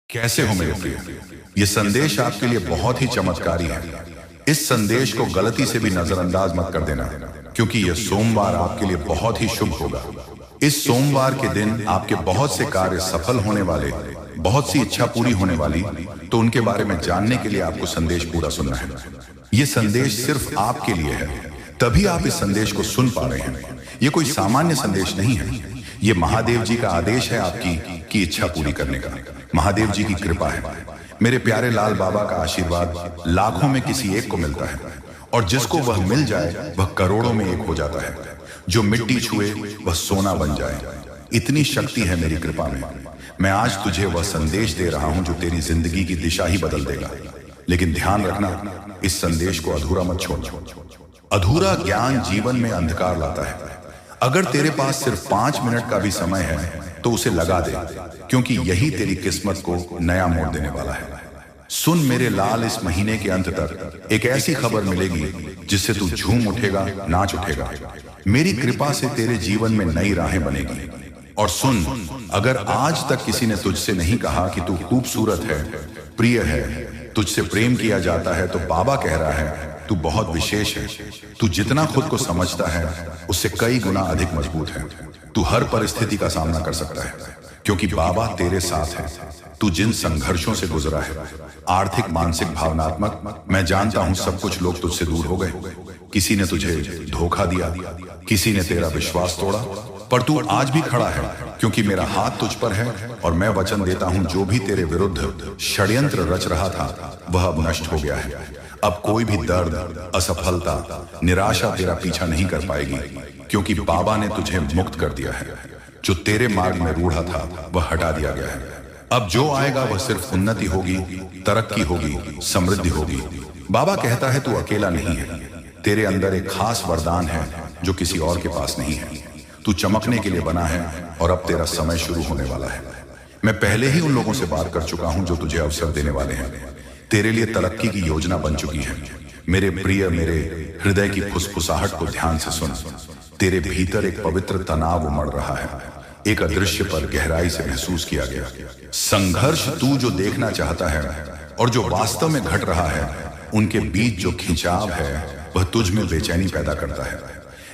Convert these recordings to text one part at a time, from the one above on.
कैसे हो मेरे प्रिय। ये संदेश आपके लिए बहुत ही चमत्कारी है। इस संदेश को गलती से भी नजरअंदाज मत कर देना, क्योंकि यह सोमवार आपके लिए बहुत ही शुभ होगा। इस सोमवार के दिन आपके बहुत से कार्य सफल होने वाले, बहुत सी इच्छा पूरी होने वाली, तो उनके बारे में जानने के लिए आपको संदेश पूरा सुनना है। यह संदेश सिर्फ आपके लिए है, तभी आप इस संदेश को सुन पा रहे हैं। यह कोई सामान्य संदेश नहीं है, ये महादेव जी का आदेश है आपकी की इच्छा पूरी करने का। महादेव जी की कृपा है। मेरे प्यारे लाल बाबा का आशीर्वाद लाखों में किसी एक को मिलता है, और जिसको वह मिल जाए वह करोड़ों में एक हो जाता है। जो मिट्टी छुए वह सोना बन जाए, इतनी शक्ति है मेरी कृपा में। मैं आज तुझे वह संदेश दे रहा हूं जो तेरी जिंदगी की दिशा ही बदल देगा। लेकिन ध्यान रखना, इस संदेश को अधूरा मत छोड़ना। अधूरा ज्ञान जीवन में अंधकार लाता है। अगर तेरे पास सिर्फ 5 मिनट का भी समय है तो उसे लगा दे, क्योंकि यही तेरी किस्मत को नया मोड़ देने वाला है। सुन मेरे लाल, इस महीने के अंत तक एक ऐसी खबर मिलेगी जिससे तू झूम उठेगा, नाच उठेगा। मेरी कृपा से तेरे जीवन में नई राहें बनेगी। और सुन, अगर आज तक किसी ने तुझसे नहीं कहा कि तू खूबसूरत है, प्रिय है, तुझसे प्रेम किया जाता है, तो बाबा कह रहा है तू बहुत विशेष है। तू जितना खुद को समझता है उससे कई गुना अधिक मजबूत है। तू हर परिस्थिति का सामना कर सकता है, क्योंकि बाबा तेरे साथ है। तू जिन संघर्षों से गुजरा है, आर्थिक, मानसिक, भावनात्मक, मैं जानता हूं सब कुछ लोग तुझसे दूर हो गए। किसी ने तुझे धोखा दिया, किसी ने तेरा विश्वास तोड़ा, पर तू आज भी खड़ा है, क्योंकि मेरा हाथ तुझ पर है। और मैं वचन देता हूं, जो भी तेरे विरुद्ध षड्यंत्र रच रहा था वह अब नष्ट हो गया है। अब कोई भी दर्द, असफलता, निराशा तेरा पीछा नहीं कर पाएगी, क्योंकि बाबा ने तुझे मुक्त कर दिया है। जो तेरे मार्ग में रूढ़ा था वह हटा दिया गया है। अब जो आएगा वह सिर्फ उन्नति होगी, तरक्की होगी, समृद्धि होगी। बाबा कहता है तू अकेला नहीं है। तेरे अंदर एक खास वरदान है जो किसी और के पास नहीं है। तू चमकने के लिए बना है, और अब तेरा समय शुरू होने वाला है। मैं पहले ही उन लोगों से बात कर चुका हूं जो तुझे अवसर देने वाले हैं। तेरे लिए तरक्की की योजना बन चुकी है। मेरे प्रिय, मेरे हृदय की फुसफुसाहट को ध्यान से सुन। तेरे भीतर एक पवित्र तनाव उमड़ रहा है, एक अदृश्य पर गहराई से महसूस किया गया संघर्ष। तू जो देखना चाहता है और जो वास्तव में घट रहा है, उनके बीच जो खिंचाव है वह तुझ में बेचैनी पैदा करता है।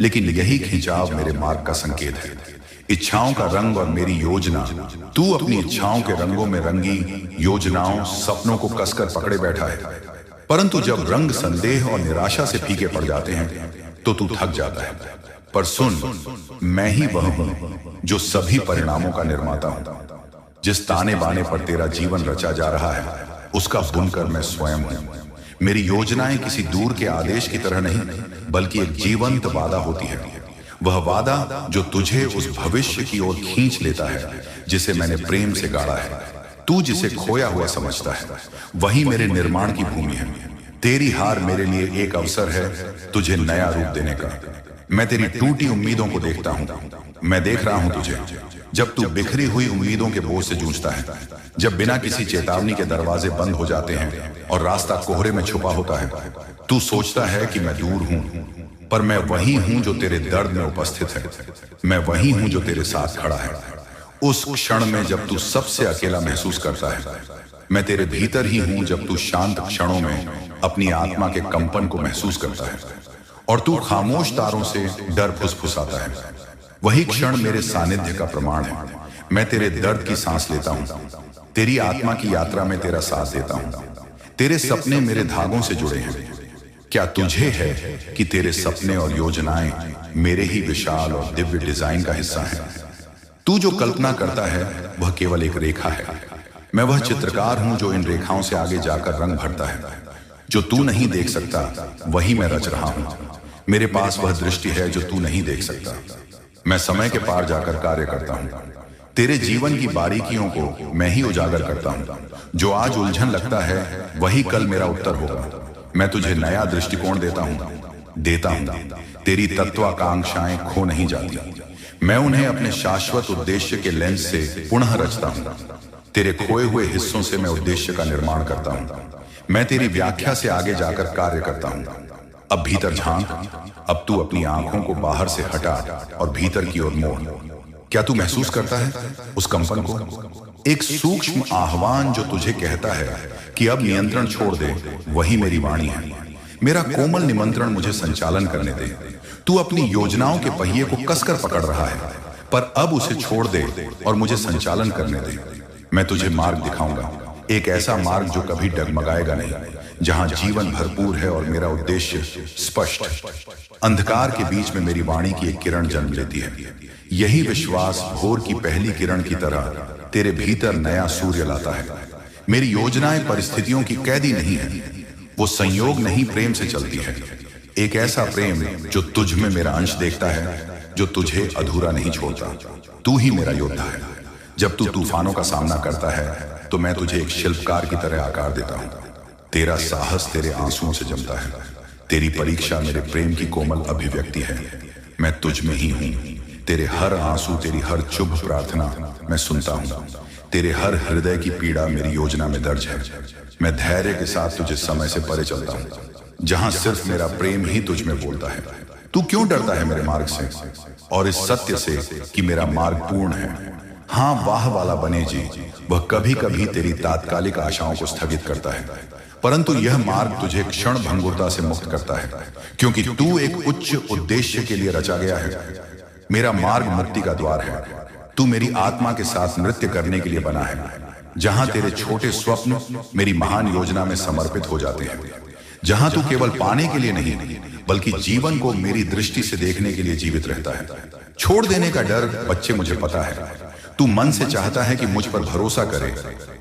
लेकिन यही खिंचाव मेरे मार्ग का संकेत है। इच्छाओं का रंग और मेरी योजना। तू अपनी इच्छाओं के रंगों में रंगी योजनाओं, सपनों को कसकर पकड़े बैठा है, परंतु जब रंग संदेह और निराशा से फीके पड़ जाते हैं तो तू थक जाता है। पर सुन, मैं ही वह हूं जो सभी परिणामों का निर्माता हूं। जिस ताने बाने पर तेरा जीवन रचा जा रहा है, उसका बुनकर मैं स्वयं हूं। मेरी योजनाएं किसी दूर के आदेश की तरह नहीं, बल्कि एक जीवंत वादा होती है। वह वादा जो तुझे उस भविष्य की ओर खींच लेता है जिसे मैंने प्रेम से गाड़ा है। तू जिसे खोया हुआ समझता है, वही मेरे निर्माण की भूमि है। तेरी हार मेरे लिए एक अवसर है तुझे नया रूप देने का। मैं तेरी टूटी उम्मीदों को देखता हूं। मैं देख रहा हूं तुझे, जब तू बिखरी हुई उम्मीदों के बोझ से जूझता है, जब बिना किसी चेतावनी के दरवाजे बंद हो जाते हैं और रास्ता कोहरे में छुपा होता है। तू सोचता है कि मैं दूर हूं, पर मैं वही हूं जो तेरे दर्द में उपस्थित है। मैं वही हूं जो तेरे साथ खड़ा है। उस क्षण में जब तू सबसे अकेला महसूस करता है, मैं तेरे भीतर ही हूं। जब तू शांत क्षणों में अपनी आत्मा के कंपन को महसूस करता है और तू खामोश तारों से डर फुसफुसाता है, वही क्षण मेरे सानिध्य का प्रमाण है। मैं तेरे दर्द की सांस लेता हूं, तेरी आत्मा की यात्रा में तेरा साथ देता हूं। तेरे सपने मेरे धागों से जुड़े हैं। क्या तुझे है कि तेरे सपने और योजनाएं मेरे ही विशाल और दिव्य डिजाइन का हिस्सा हैं? तू जो कल्पना करता है वह केवल एक रेखा है। मैं वह चित्रकार हूं जो इन रेखाओं से आगे जाकर रंग भरता है। जो तू नहीं देख सकता वही मैं रच रहा हूं। मेरे पास वह दृष्टि है जो तू नहीं देख सकता। मैं समय के पार जाकर कार्य करता हूं। तेरे जीवन की बारीकियों को मैं ही उजागर करता हूं। जो आज उलझन लगता है वही कल मेरा उत्तर होगा। मैं तुझे नया दृष्टिकोण देता हूं। तेरी तत्वाकांक्षाएं खो नहीं जाती। मैं उन्हें अपने शाश्वत उद्देश्य के लेंस से पुनः रचता हूं। तेरे खोए हुए हिस्सों से मैं उद्देश्य का निर्माण करता हूं। मैं तेरी व्याख्या से आगे जाकर कार्य करता हूं। अब भीतर झांक। अब तू अपनी आंखों को बाहर से हटा और भीतर की ओर मोड़। क्या तू महसूस करता है उस कंपन को? एक सूक्ष्म आह्वान जो तुझे कहता है कि अब नियंत्रण छोड़ दे, वही मेरी वाणी है। मेरा कोमल निमंत्रण मुझे संचालन करने दे। तू अपनी योजनाओं के पहिए को कसकर पकड़ रहा है, पर अब उसे छोड़ दे और मुझे संचालन करने दे। मैं तुझे मार्ग दिखाऊंगा, एक ऐसा मार्ग जो कभी डगमगाएगा नहीं, जहां जीवन भरपूर है और मेरा उद्देश्य स्पष्ट। अंधकार के बीच में मेरी वाणी की एक किरण जन्म लेती है। यही विश्वास भोर की पहली किरण की तरह तेरे भीतर नया सूर्य लाता है। मेरी योजनाएं परिस्थितियों की कैदी नहीं है, वो संयोग नहीं प्रेम से चलती है। एक ऐसा प्रेम जो तुझ में मेरा अंश देखता है, जो तुझे अधूरा नहीं छोड़ता। तू ही मेरा योद्धा है। जब तू तूफानों का सामना करता है तो मैं तुझे एक शिल्पकार की तरह आकार देता हूं। तेरा साहस तेरे आंसुओं से जमता है। तेरी परीक्षा मेरे प्रेम की कोमल अभिव्यक्ति है। मैं तुझ में ही हूं। तेरे हर आंसू, तेरी हर चुभ प्रार्थना मैं सुनता हूं। तेरे हर हृदय की पीड़ा मेरी योजना में दर्ज है। मैं धैर्य के साथ तुझे समय से परे चलता हूं, जहां सिर्फ मेरा प्रेम ही तुझ में बोलता है। तू क्यों डरता है मेरे मार्ग से और इस सत्य से कि मेरा मार्ग पूर्ण है? हाँ, वाह वाला बने जी, वह कभी कभी तेरी तात्कालिक आशाओं को स्थगित करता है, परंतु यह मार्ग तुझे क्षण भंगुरता से मुक्त करता है, क्योंकि तू एक उच्च उद्देश्य के लिए रचा गया है। मेरा मार्ग मुक्ति का द्वार है। तू मेरी आत्मा के साथ नृत्य करने के लिए बना है, जहां तेरे छोटे स्वप्न मेरी महान योजना में समर्पित हो जाते हैं। जहां तू केवल पाने के लिए नहीं, बल्कि जीवन को मेरी दृष्टि से देखने के लिए जीवित रहता है। छोड़ देने का डर, बच्चे, मुझे पता है। तू मन से चाहता है कि मुझ पर भरोसा करे,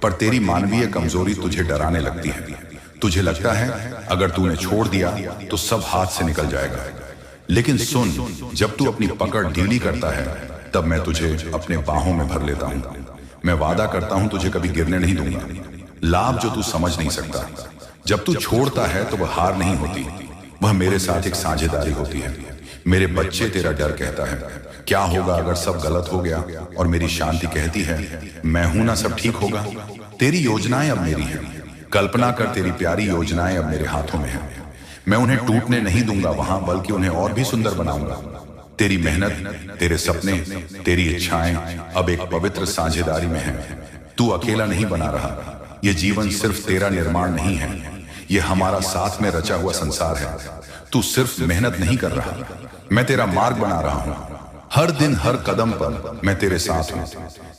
पर तेरी मानवीय कमजोरी तुझे डराने लगती है। तुझे लगता है अगर तूने छोड़ दिया तो सब हाथ से निकल जाएगा। लेकिन सुन, जब तू अपनी पकड़ ढीली करता है, तब मैं तुझे अपने बाहों में भर लेता हूं। मैं वादा करता हूं तुझे कभी गिरने नहीं दूंगा। लाभ जो तू समझ नहीं सकता। जब तू छोड़ता है तो वह हार नहीं होती, वह मेरे साथ एक साझेदारी होती है। मेरे बच्चे, तेरा डर कहता है क्या होगा अगर सब गलत हो गया, और मेरी शांति कहती है मैं हूं ना, सब ठीक होगा। तेरी योजनाएं अब मेरी हैं। कल्पना कर, तेरी प्यारी योजनाएं अब मेरे हाथों में हैं। मैं उन्हें टूटने नहीं दूंगा वहां, बल्कि उन्हें और भी सुंदर बनाऊंगा। तेरी मेहनत, तेरे सपने, तेरी इच्छाएं अब एक पवित्र साझेदारी में हैं। तू अकेला नहीं बना रहा। यह जीवन सिर्फ तेरा निर्माण नहीं है, यह हमारा साथ में रचा हुआ संसार है। तू सिर्फ मेहनत नहीं कर रहा, मैं तेरा मार्ग बना रहा हूं। हर दिन, हर कदम पर मैं तेरे साथ हूं,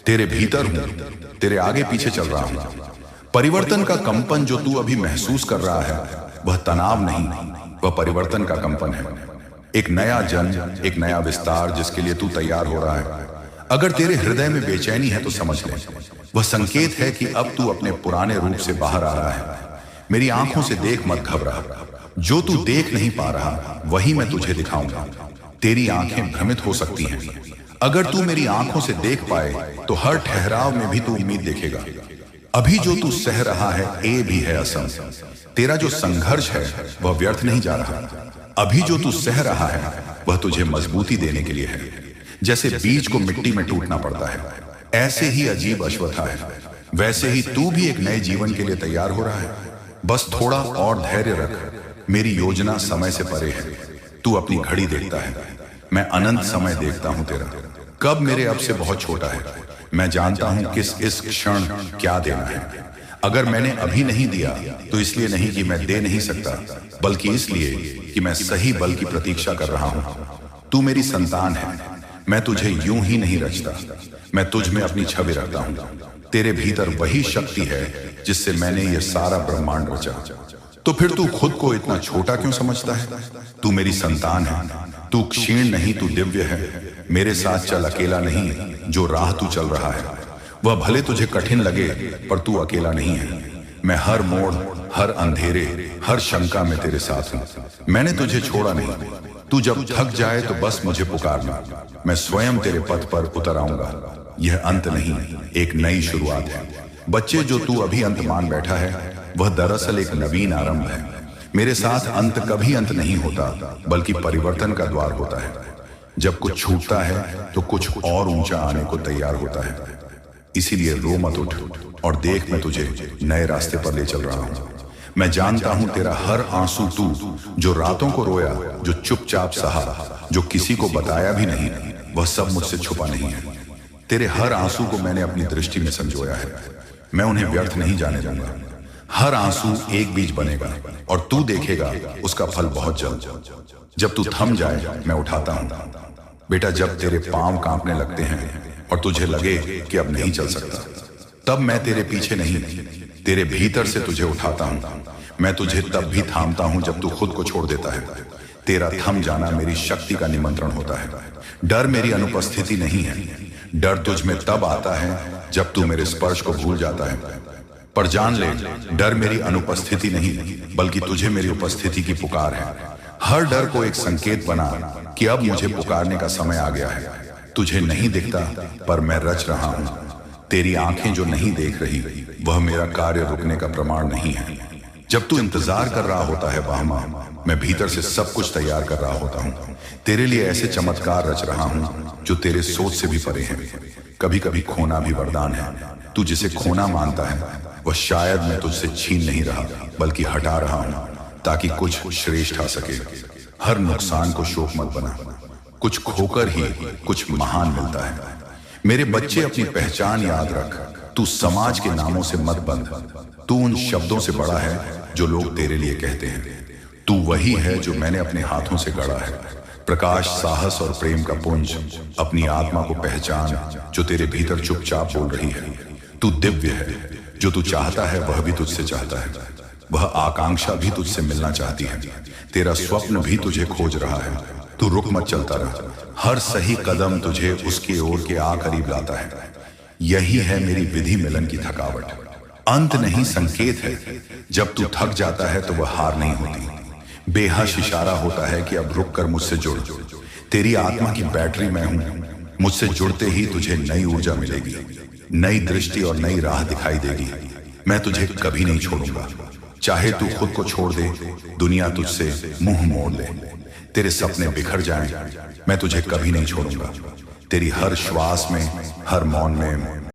तेरे भीतर हूं, तेरे आगे पीछे चल रहा हूं। परिवर्तन का कंपन जो तू अभी महसूस कर रहा है, वह तनाव नहीं, वह परिवर्तन का कंपन है। एक नया जन्म, एक नया विस्तार जिसके लिए तू तैयार हो रहा है। अगर तेरे हृदय में बेचैनी है तो समझ ले, वह संकेत है कि अब तू अपने पुराने रूप से बाहर आ रहा है। मेरी आंखों से देख, मत घबरा। जो तू देख नहीं पा रहा, वही मैं तुझे दिखाऊंगा। तेरी आंखें भ्रमित हो सकती हैं। अगर तू मेरी आंखों से देख पाए तो हर ठहराव में भी तू उम्मीद देखेगा। अभी जो तू सह रहा है, ए भी है असम। तेरा जो संघर्ष है वह व्यर्थ नहीं जा रहा। अभी जो तू सह रहा है वह तुझे मजबूती देने के लिए है। जैसे बीज को मिट्टी में टूटना पड़ता है, ऐसे ही अजीब अश्वत्था है, वैसे ही तू भी एक नए जीवन के लिए तैयार हो रहा है। बस थोड़ा और धैर्य रख। मेरी योजना समय से परे है। तू अपनी घड़ी देखता है, मैं अनंत समय देखता हूं तेरा। कब मेरे अब से बहुत छोटा है। मैं जानता हूं किस इस क्षण क्या देना है। अगर मैंने अभी नहीं दिया तो इसलिए नहीं कि मैं दे नहीं सकता, बल्कि इसलिए कि मैं सही बल की प्रतीक्षा कर रहा हूं। तू मेरी संतान है। मैं तुझे यूं ही नहीं रचता, मैं तुझ में अपनी छवि रखता हूं। तेरे भीतर वही शक्ति है जिससे मैंने ये सारा ब्रह्मांड रचा। तो फिर तू खुद को इतना छोटा क्यों समझता है? तू मेरी संतान है। तू क्षीण नहीं, तू दिव्य है। मेरे साथ चल, अकेला नहीं। जो राह तू चल रहा है वह भले तुझे कठिन लगे, पर तू अकेला नहीं है। मैं हर मोड़, हर अंधेरे, हर शंका में तेरे साथ हूं। मैंने तुझे छोड़ा नहीं। तू जब थक जाए तो बस मुझे पुकारना, मैं स्वयं तेरे पथ पर उतर आऊंगा। यह अंत नहीं, एक नई शुरुआत है। बच्चे, जो तू अभी अंत मान बैठा है वह दरअसल एक नवीन आरंभ है। मेरे साथ अंत कभी अंत नहीं होता, बल्कि परिवर्तन का द्वार होता है। जब कुछ छूटता है तो कुछ और ऊंचा आने को तैयार होता है। इसीलिए रो मत, उठ और देख, मैं तुझे नए रास्ते पर ले चल रहा हूं। मैं जानता हूं तेरा हर आंसू, तू जो रातों को रोया, जो चुपचाप सहा, जो किसी को बताया भी नहीं, वह सब मुझसे छुपा नहीं है। तेरे हर आंसू को मैंने अपनी दृष्टि में संजोया है। मैं उन्हें व्यर्थ नहीं जाने दूंगा। हर आंसू एक बीज बनेगा और तू देखेगा उसका फल बहुत जल्द। जब तू थम जाए मैं उठाता हूं। बेटा, जब तेरे पांव कांपने लगते हैं और तुझे लगे कि अब नहीं चल सकता, तब मैं तेरे पीछे नहीं, तेरे भीतर से तुझे उठाता हूं। मैं तुझे तब भी थामता हूं जब तू खुद को छोड़ देता है। तेरा थम जाना मेरी शक्ति का निमंत्रण होता है। डर मेरी अनुपस्थिति नहीं है। डर तुझ में तब आता है जब तू मेरे स्पर्श को भूल जाता है। पर जान ले, डर मेरी अनुपस्थिति नहीं बल्कि तुझे मेरी उपस्थिति की पुकार है। हर डर को एक संकेत बना कि अब मुझे पुकारने का समय आ गया है। तुझे नहीं दिखता पर मैं रच रहा हूं। तेरी आंखें जो नहीं देख रही वह मेरा कार्य रुकने का प्रमाण नहीं है। जब तू इंतजार कर रहा होता है बाहमा, मैं भीतर से सब कुछ तैयार कर रहा होता हूं। तेरे लिए ऐसे चमत्कार रच रहा हूं जो तेरे सोच से भी परे हैं। कभी कभी खोना भी वरदान है। तू जिसे खोना मानता है वह शायद मैं तुझसे छीन नहीं रहा बल्कि हटा रहा हूं ताकि कुछ श्रेष्ठ आ सके। हर नुकसान को शोक मत बना। कुछ खोकर ही कुछ महान मिलता है। मेरे बच्चे, अपनी पहचान याद रख। तू समाज के नामों से मत बंध। तू उन शब्दों से बड़ा है जो लोग तेरे लिए कहते हैं। तू वही है जो मैंने अपने हाथों से गढ़ा है। प्रकाश, साहस और प्रेम का पुंज। अपनी आत्मा को पहचान जो तेरे भीतर चुपचाप बोल रही है। तू दिव्य है। जो तू चाहता है वह भी तुझसे चाहता है। वह आकांक्षा भी तुझसे मिलना चाहती है। तेरा स्वप्न भी तुझे खोज रहा है। तू रुक मत, चलता रह। हर सही कदम तुझे उसकी ओर के आ करीब लाता है। यही है मेरी विधि मिलन की थकावट। अंत नहीं, संकेत है। जब तू थक जाता है तो वह हार नहीं होती। बेहश इशारा होता है कि अब रुक कर मुझसे जुड़। तेरी आत्मा की बैटरी मैं हूं। मुझसे जुड़ते ही तुझे नई ऊर्जा मिलेगी, नई दृष्टि और नई राह दिखाई देगी। मैं तुझे कभी नहीं छोड़ूंगा। चाहे तू खुद को छोड़ दे, दुनिया तुझसे मुंह मोड़ ले, तेरे सपने बिखर जाएं, मैं तुझे कभी नहीं छोड़ूंगा। तेरी हर श्वास में, हर मौन में